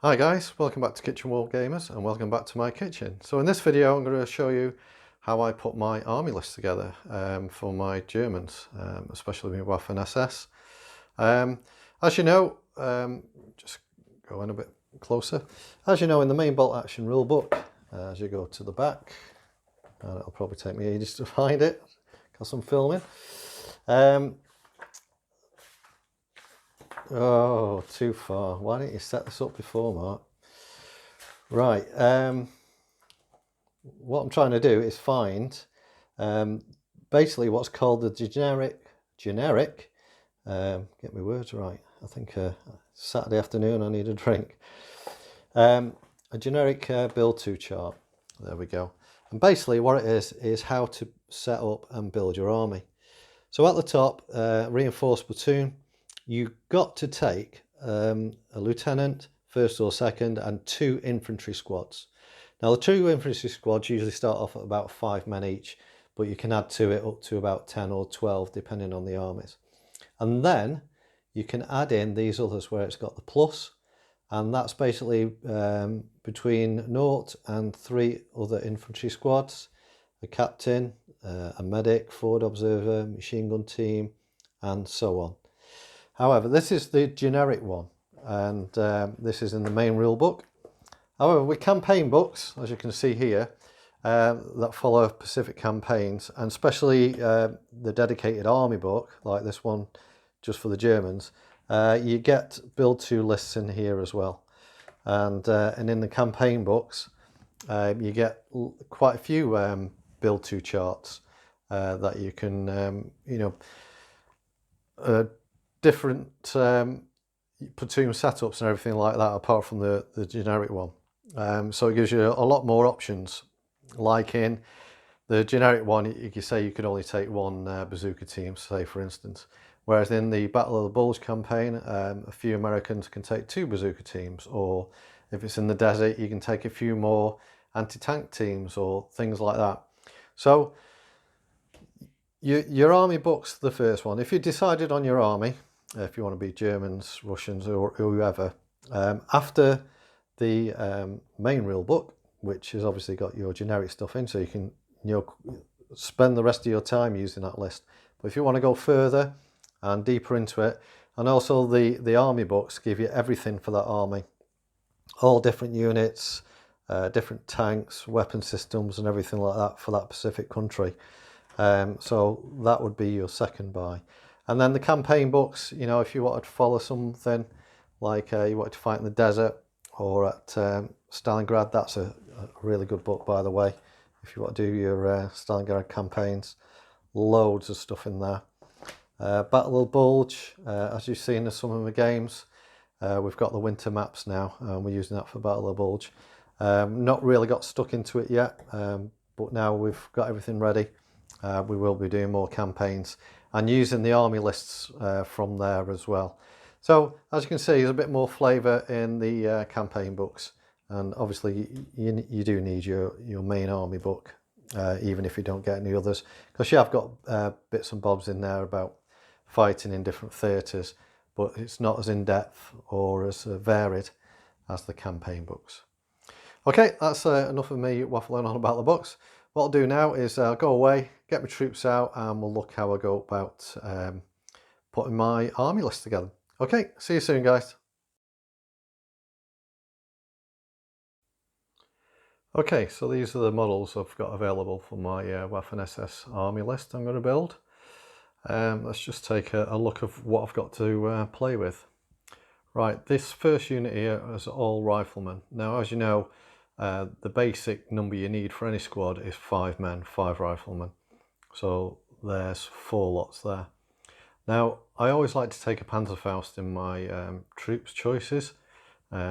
Hi guys, welcome back to Kitchen Wargamers and welcome back to my kitchen. So in this video I'm going to show you how I put my army list together for my Germans, especially my Waffen SS. As you know, just go in a bit closer. As you know, in the main bolt action rulebook, as you go to the back, it'll probably take me ages to find it because I'm filming. Oh, too far. Why didn't you set this up before, Mark? Right. What I'm trying to do is find basically what's called the generic, get my words right, I think Saturday afternoon I need a drink, a generic build to chart. There we go. And basically what it is how to set up and build your army. So at the top, reinforced platoon, you've got to take a lieutenant, first or second, and 2 infantry squads. Now the 2 infantry squads usually start off at about 5 men each, but you can add to it up to about 10 or 12 depending on the armies. And then you can add in these others where it's got the plus, and that's basically between 0 and 3 other infantry squads, a captain, a medic, forward observer, machine gun team, and so on. However, this is the generic one, and this is in the main rule book. However, with campaign books, as you can see here, that follow specific campaigns, and especially the dedicated army book, like this one just for the Germans, you get build to lists in here as well. And in the campaign books, you get quite a few build to charts that you can, different platoon setups and everything like that, apart from the generic one. So it gives you a lot more options. Like in the generic one, you can say you could only take 1 bazooka team, say for instance. Whereas in the Battle of the Bulge campaign, a few Americans can take 2 bazooka teams, or if it's in the desert, you can take a few more anti-tank teams or things like that. So your army book's the first one. If you decided on your army, if you want to be Germans, Russians, or whoever, after the main rule book, which has obviously got your generic stuff in, so you can spend the rest of your time using that list. But if you want to go further and deeper into it, and also the army books give you everything for that army, all different units, different tanks, weapon systems, and everything like that for that specific country. So that would be your second buy. And then the campaign books, if you wanted to follow something like you wanted to fight in the desert or at Stalingrad, that's a really good book, by the way. If you want to do your Stalingrad campaigns, loads of stuff in there. Battle of the Bulge, as you've seen in some of the games, we've got the winter maps now, and we're using that for Battle of the Bulge. Not really got stuck into it yet, but now we've got everything ready. We will be doing more campaigns and using the army lists from there as well. So as you can see, there's a bit more flavour in the campaign books, and obviously you do need your main army book, even if you don't get any others, because you have got bits and bobs in there about fighting in different theatres, but it's not as in-depth or as varied as the campaign books. Okay, that's enough of me waffling on about the books. What I'll do now is go away, get my troops out, and we'll look how I go about putting my army list together. Okay, see you soon, guys. Okay, so these are the models I've got available for my Waffen SS army list I'm going to build. Let's just take a look of what I've got to play with. Right, this first unit here is all riflemen. Now, as you know, the basic number you need for any squad is 5 men, 5 riflemen. So there's 4 lots there. Now, I always like to take a Panzerfaust in my troops choices,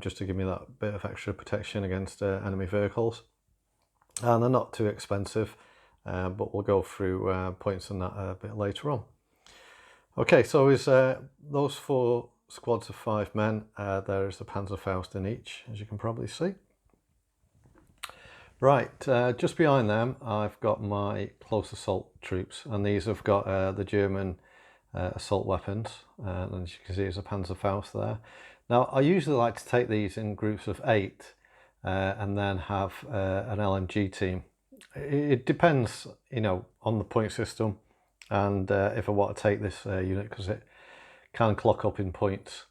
just to give me that bit of extra protection against enemy vehicles. And they're not too expensive, but we'll go through points on that a bit later on. Okay, so is those 4 squads of 5 men, there is a Panzerfaust in each, as you can probably see. Right, just behind them I've got my close assault troops, and these have got the German assault weapons, and as you can see there's a Panzerfaust there. Now I usually like to take these in groups of 8 and then have an LMG team. It depends, you know, on the point system and if I want to take this unit, because it can clock up in points.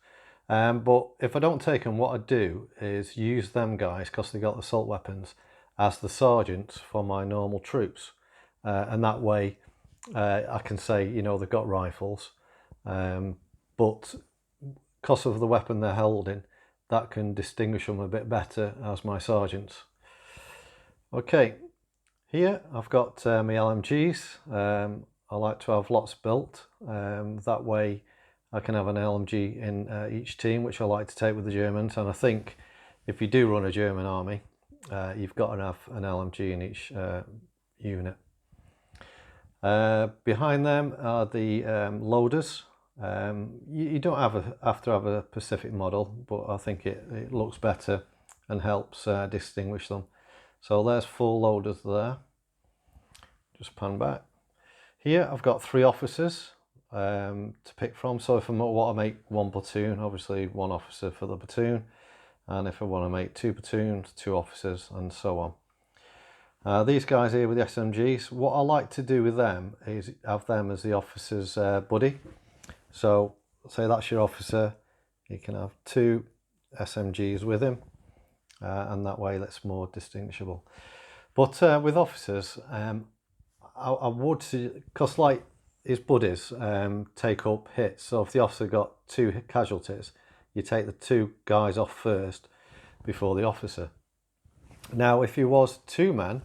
But if I don't take them, what I do is use them guys, because they got assault weapons, as the sergeants for my normal troops, and that way I can say, you know, they've got rifles, but because of the weapon they're holding, that can distinguish them a bit better as my sergeants. Okay, here I've got my LMGs. I like to have lots built, that way I can have an LMG in each team, which I like to take with the Germans. And I think if you do run a German army, you've got to have an LMG in each unit. Behind them are the loaders. You don't have to have a specific model, but I think it looks better and helps distinguish them. So there's 4 loaders there. Just pan back. Here I've got 3 officers to pick from. So if I want to make 1 platoon, obviously 1 officer for the platoon, and if I want to make 2 platoons, 2 officers, and so on. These guys here with the SMGs, what I like to do with them is have them as the officer's buddy. So say that's your officer, you can have 2 SMGs with him, and that way that's more distinguishable. But with officers, I would, because like his buddies take up hits, so if the officer got 2 casualties, you take the 2 guys off first before the officer. Now if he was 2 men,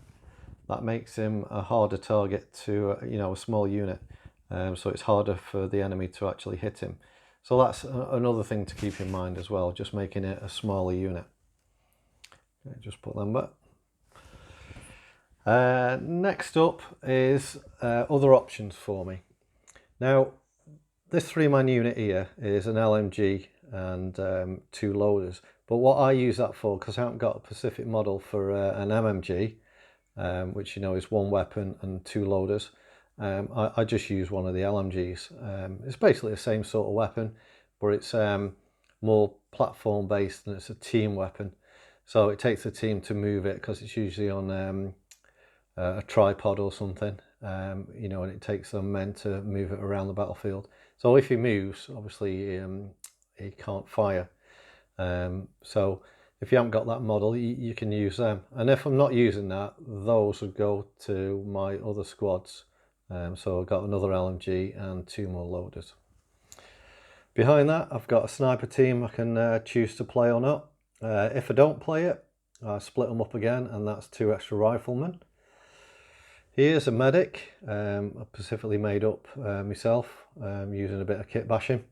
that makes him a harder target to, you know, a small unit, so it's harder for the enemy to actually hit him. So that's another thing to keep in mind as well, just making it a smaller unit. Okay, just put them back. Next up is other options for me. Now this 3-man unit here is an LMG and 2 loaders, but what I use that for, because I haven't got a specific model for an MMG, which, you know, is 1 weapon and 2 loaders, I just use one of the LMGs. It's basically the same sort of weapon, but it's more platform based and it's a team weapon, so it takes a team to move it, because it's usually on a tripod or something, you know, and it takes some men to move it around the battlefield. So if he moves, obviously he can't fire. So if you haven't got that model, you can use them. And if I'm not using that, those would go to my other squads. So I've got another LMG and 2 more loaders. Behind that, I've got a sniper team I can choose to play or not. If I don't play it, I split them up again, and that's 2 extra riflemen. Here's a medic, I specifically made up myself, using a bit of kit bashing.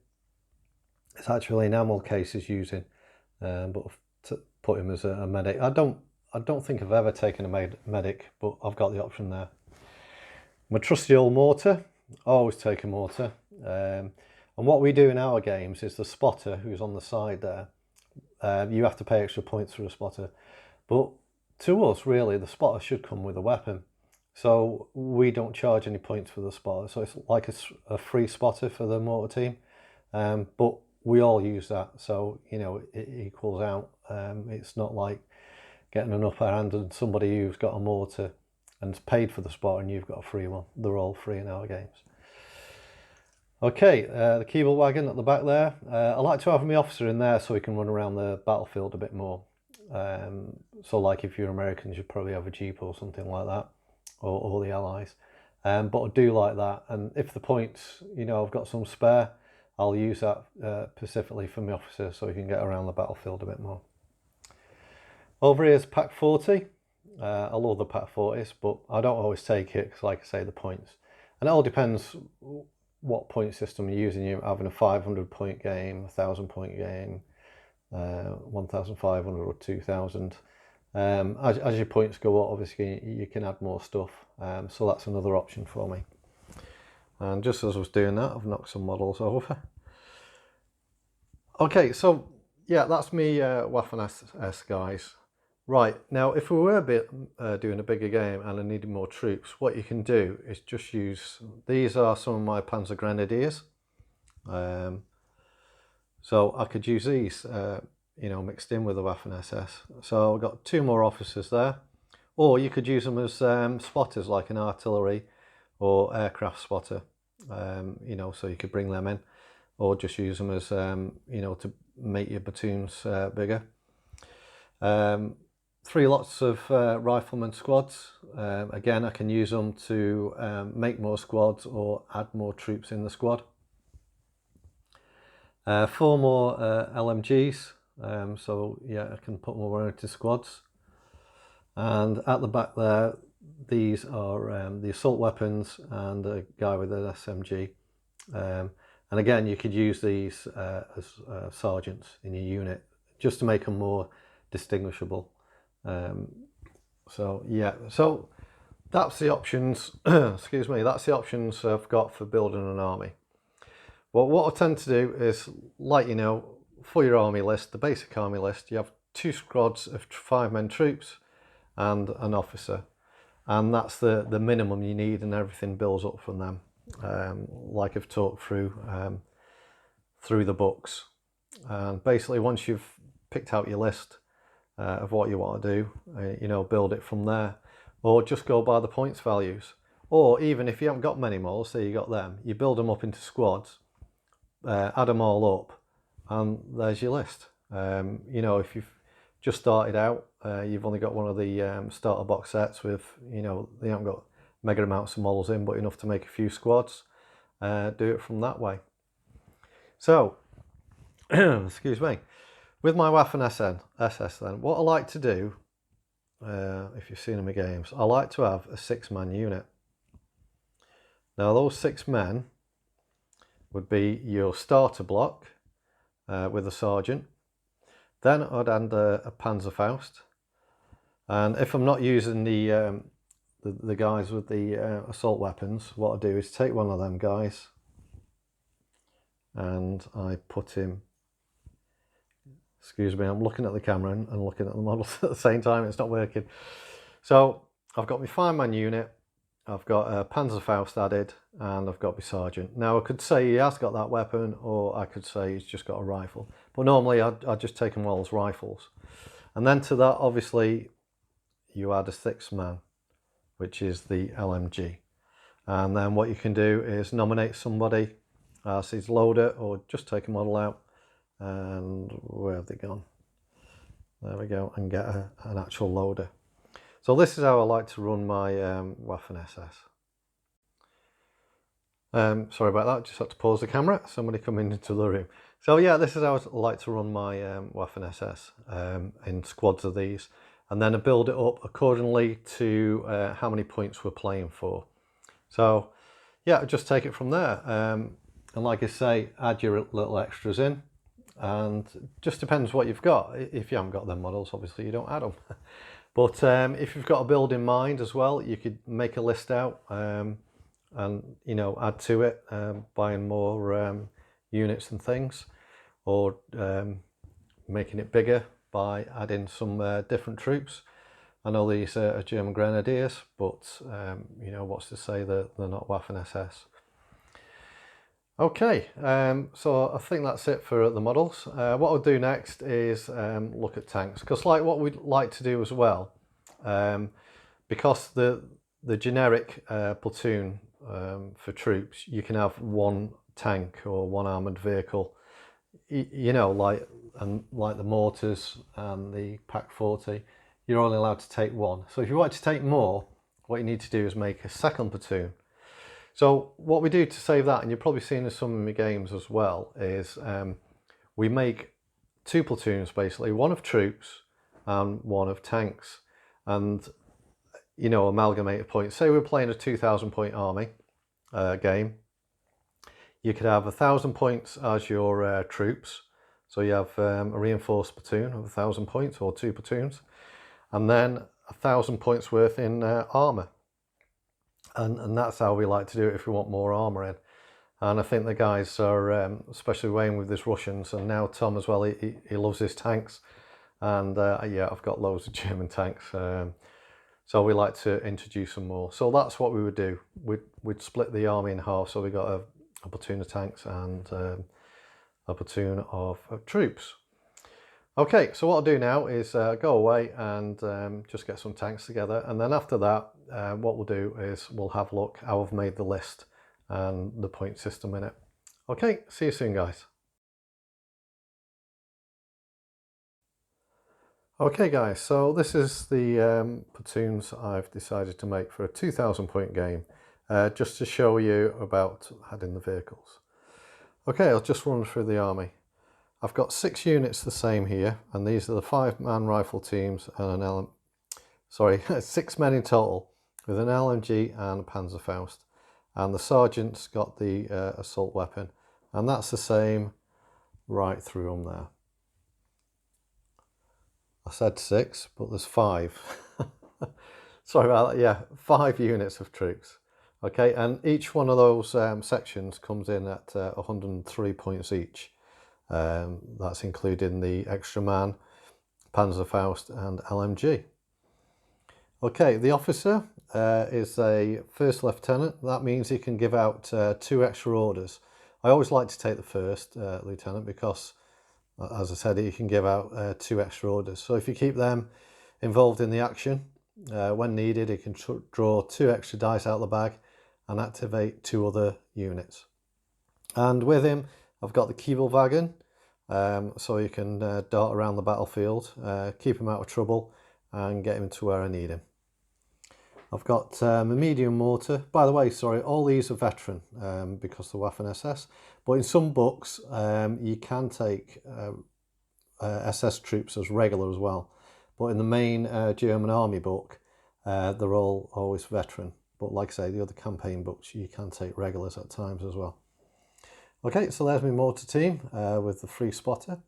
It's actually an ammo case is using, but to put him as a medic. I don't think I've ever taken a medic, but I've got the option there. My trusty old mortar, always take a mortar. And what we do in our games is the spotter, who's on the side there, you have to pay extra points for a spotter. But to us, really, the spotter should come with a weapon. So we don't charge any points for the spotter. So it's like a free spotter for the mortar team. But we all use that. So, you know, it equals out. It's not like getting an upper hand and somebody who's got a mortar and's paid for the spotter and you've got a free one. They're all free in our games. Okay, the Keeble wagon at the back there. I like to have my officer in there so he can run around the battlefield a bit more. So like if you're Americans, you'd probably have a Jeep or something like that, or the Allies. But I do like that, and if the points, you know, I've got some spare, I'll use that specifically for my officer so he can get around the battlefield a bit more. Over here is Pack 40. I love the Pack 40s, but I don't always take it because, like I say, the points. And it all depends what point system you're using. You're having a 500 point game, 1,000 point game, 1,500 or 2,000. As your points go up, obviously you can add more stuff. So that's another option for me. And just as I was doing that, I've knocked some models over. Okay, so yeah, that's me Waffen S guys. Right, now if we were doing a bigger game and I needed more troops, what you can do is just use, these are some of my Panzer Grenadiers. So I could use these, you know, mixed in with the Waffen SS. So I've got 2 more officers there. Or you could use them as spotters, like an artillery or aircraft spotter, you know, so you could bring them in. Or just use them as, you know, to make your platoons bigger. 3 lots of rifleman squads. Again, I can use them to make more squads or add more troops in the squad. 4 more LMGs, so yeah, I can put more into squads. And at the back there, these are the assault weapons and a guy with an SMG. And again, you could use these as sergeants in your unit just to make them more distinguishable. So yeah, so that's the options. Excuse me, that's the options I've got for building an army. Well, what I tend to do is, like, you know, for your army list, the basic army list, you have 2 squads of 5-men troops and an officer, and that's the minimum you need, and everything builds up from them, like I've talked through the books. And basically, once you've picked out your list of what you want to do, you know, build it from there, or just go by the points values. Or even if you haven't got many more, say you got them, you build them up into squads, add them all up, and there's your list. You know, if you've just started out, you've only got one of the starter box sets with, you know, they haven't got mega amounts of models in, but enough to make a few squads. Do it from that way. So, excuse me, with my Waffen SS then, what I like to do, if you've seen in my games, I like to have a 6-man unit. Now those 6 men would be your starter block with a sergeant. Then I'd add a Panzerfaust, and if I'm not using the guys with the assault weapons, what I do is take one of them guys and I put him. Excuse me, I'm looking at the camera and looking at the models at the same time. It's not working. So I've got my 5-man unit. I've got a Panzerfaust added, and I've got my sergeant. Now I could say he has got that weapon, or I could say he's just got a rifle. But normally I'd just take them all as rifles. And then to that, obviously, you add a 6-man, which is the LMG. And then what you can do is nominate somebody as his loader, or just take a model out. And where have they gone? There we go, and get an actual loader. So this is how I like to run my Waffen SS. Sorry about that, just had to pause the camera, somebody coming into the room. So yeah, this is how I like to run my Waffen SS in squads of these. And then I build it up accordingly to how many points we're playing for. So yeah, just take it from there. And like I say, add your little extras in. And just depends what you've got. If you haven't got them models, obviously you don't add them. But if you've got a build in mind as well, you could make a list out and, you know, add to it, buying more units and things, or making it bigger by adding some different troops. I know these are German Grenadiers, but you know, what's to say that they're not Waffen SS. Okay, so I think that's it for the models. What I'll do next is look at tanks, because like what we'd like to do as well, because the generic platoon for troops, you can have 1 tank or 1 armoured vehicle, you know, like the mortars and the Pak-40, you're only allowed to take 1. So if you want to take more, what you need to do is make a 2nd platoon. So what we do to save that, and you've probably seen in some of my games as well, is we make 2 platoons basically, 1 of troops and 1 of tanks, and, you know, amalgamated points. Say we're playing a 2,000 point army game, you could have 1,000 points as your troops, so you have a reinforced platoon of 1,000 points, or 2 platoons, and then 1,000 points worth in armour. And that's how we like to do it if we want more armour in. And I think the guys are, especially Wayne with his Russians, and now Tom as well, he loves his tanks. And yeah, I've got loads of German tanks. So we like to introduce some more. So that's what we would do. We'd split the army in half. So we got a platoon of tanks and a platoon of troops. Okay, so what I'll do now is go away and just get some tanks together, and then after that what we'll do is we'll have a look how I've made the list and the point system in it. Okay, see you soon guys. Okay guys, so this is the platoons I've decided to make for a 2000 point game, just to show you about adding the vehicles. Okay, I'll just run through the army. I've got 6 units the same here, and these are the 5-man rifle teams and an 6 men in total with an LMG and a Panzerfaust, and the sergeant's got the assault weapon, and that's the same right through them there. I said 6, but there's 5. Sorry about that. Yeah, 5 units of troops. Okay, and each one of those sections comes in at 103 points each. That's including the extra man, Panzerfaust and LMG. Okay, the officer is a first lieutenant. That means he can give out 2 extra orders. I always like to take the first lieutenant because, as I said, he can give out 2 extra orders. So if you keep them involved in the action, when needed, he can draw 2 extra dice out of the bag and activate 2 other units. And with him, I've got the Kiebelwagen, so you can dart around the battlefield, keep him out of trouble and get him to where I need him. I've got a medium mortar. By the way, sorry, all these are veteran because the Waffen SS, but in some books you can take SS troops as regular as well. But in the main German army book, they're all always veteran. But like I say, the other campaign books, you can take regulars at times as well. Okay, so there's my mortar team with the free spotter.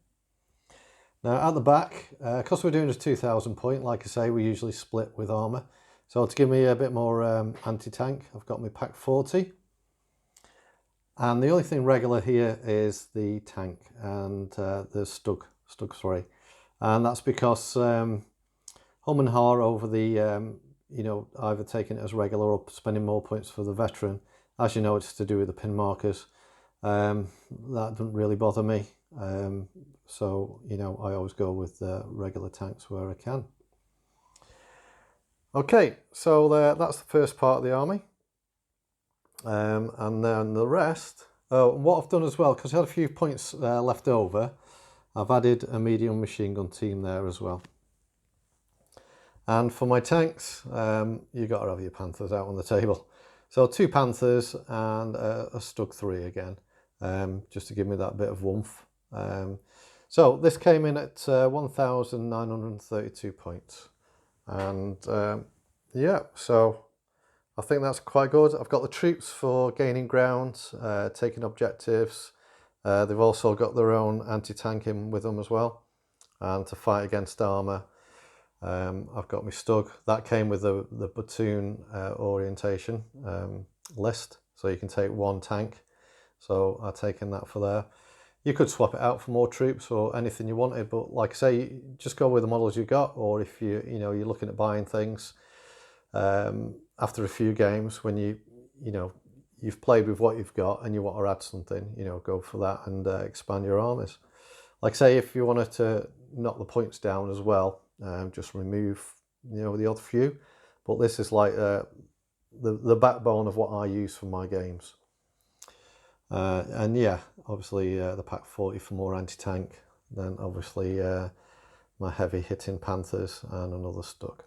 Now at the back, because we're doing a 2000 point, like I say, we usually split with armour. So to give me a bit more anti-tank, I've got my Pack 40. And the only thing regular here is the tank and the Stug 3. And that's because hum and har over the, either taking it as regular or spending more points for the veteran. As you know, it's to do with the pin markers. That doesn't really bother me. So, I always go with regular tanks where I can. Okay, so that's the first part of the army. And then the rest, what I've done as well, because I had a few points left over, I've added a medium machine gun team there as well. And for my tanks, you've got to have your Panthers out on the table. So 2 Panthers and a Stug 3 again, just to give me that bit of oomph. So this came in at 1,932 points. And yeah, so I think that's quite good. I've got the troops for gaining ground, taking objectives. They've also got their own anti-tank in with them as well, and to fight against armour. I've got my Stug. That came with the platoon orientation list, so you can take 1 tank. So I've taken that for there. You could swap it out for more troops or anything you wanted, but like I say, just go with the models you got. Or if you're looking at buying things after a few games, when you've played with what you've got and you want to add something, go for that and expand your armies. Like I say, if you wanted to knock the points down as well, just remove the odd few. But this is like the backbone of what I use for my games. And yeah, obviously the Pack 40 for more anti-tank, then obviously my heavy hitting Panthers and another Stug.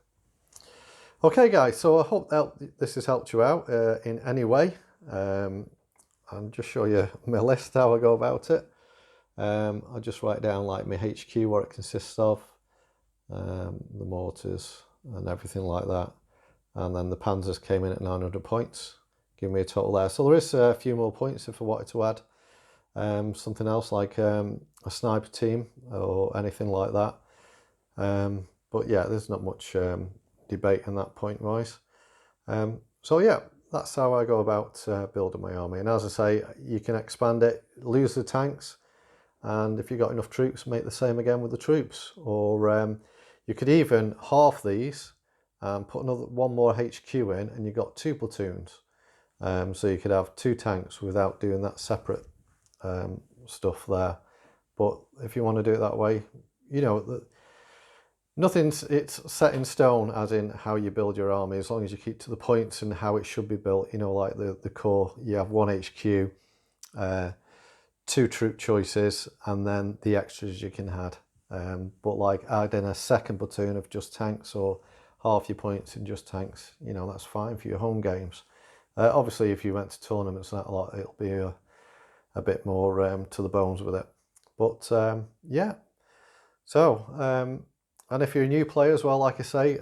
Okay guys, so I hope that this has helped you out in any way. I'll just show you my list, how I go about it. I'll just write down like my HQ, what it consists of, the mortars and everything like that. And then the Panzers came in at 900 points. Give me a total there. So there is a few more points if I wanted to add something else like a sniper team or anything like that. But yeah, there's not much debate in that point wise. So yeah, that's how I go about building my army. And as I say, you can expand it, lose the tanks, and if you've got enough troops, make the same again with the troops. Or you could even half these and put one more HQ in, and you've got 2 platoons. So you could have 2 tanks without doing that separate stuff there. But if you want to do it that way, you know, it's set in stone as in how you build your army, as long as you keep to the points and how it should be built. You know, like the core, you have 1 HQ, 2 troop choices, and then the extras you can add. But like adding a second platoon of just tanks or half your points in just tanks, you know, that's fine for your home games. Obviously, if you went to tournaments and that a lot, it'll be a bit more to the bones with it. But yeah, so and if you're a new player as well, like I say,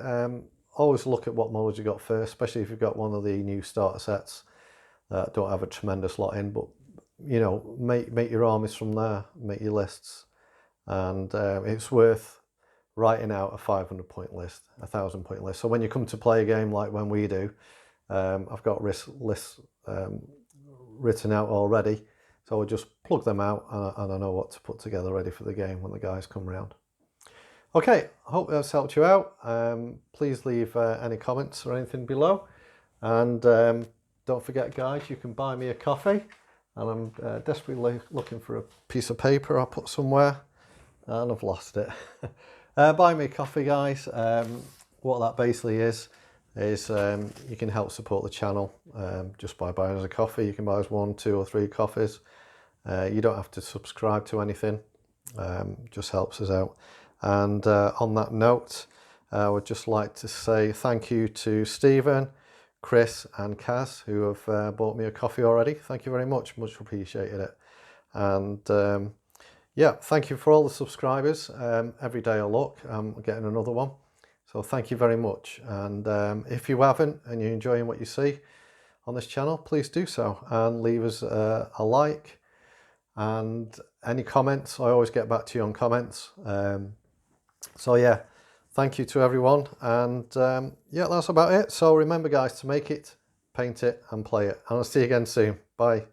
always look at what models you got first, especially if you've got one of the new starter sets that don't have a tremendous lot in. But you know, make your armies from there, make your lists, and it's worth writing out a 500 point list, a 1,000 point list. So when you come to play a game like when we do, I've got lists written out already, so I'll just plug them out and I know what to put together ready for the game when the guys come round. Okay, I hope that's helped you out. Please leave any comments or anything below, and don't forget guys, you can buy me a coffee, and I'm desperately looking for a piece of paper I'll put somewhere and I've lost it. Buy me a coffee guys. What that basically is you can help support the channel just by buying us a coffee. You can buy us 1, 2 or 3 coffees. You don't have to subscribe to anything, just helps us out. And on that note, I would just like to say thank you to Stephen, Chris and Kaz, who have bought me a coffee already. Thank you very much appreciated it. And yeah, thank you for all the subscribers. Every day I look, I'm getting another one. So thank you very much. And if you haven't and you're enjoying what you see on this channel, please do so and leave us a like. And any comments, I always get back to you on comments. So yeah, thank you to everyone. And yeah, that's about it. So remember guys, to make it, paint it and play it. And I'll see you again soon. Bye.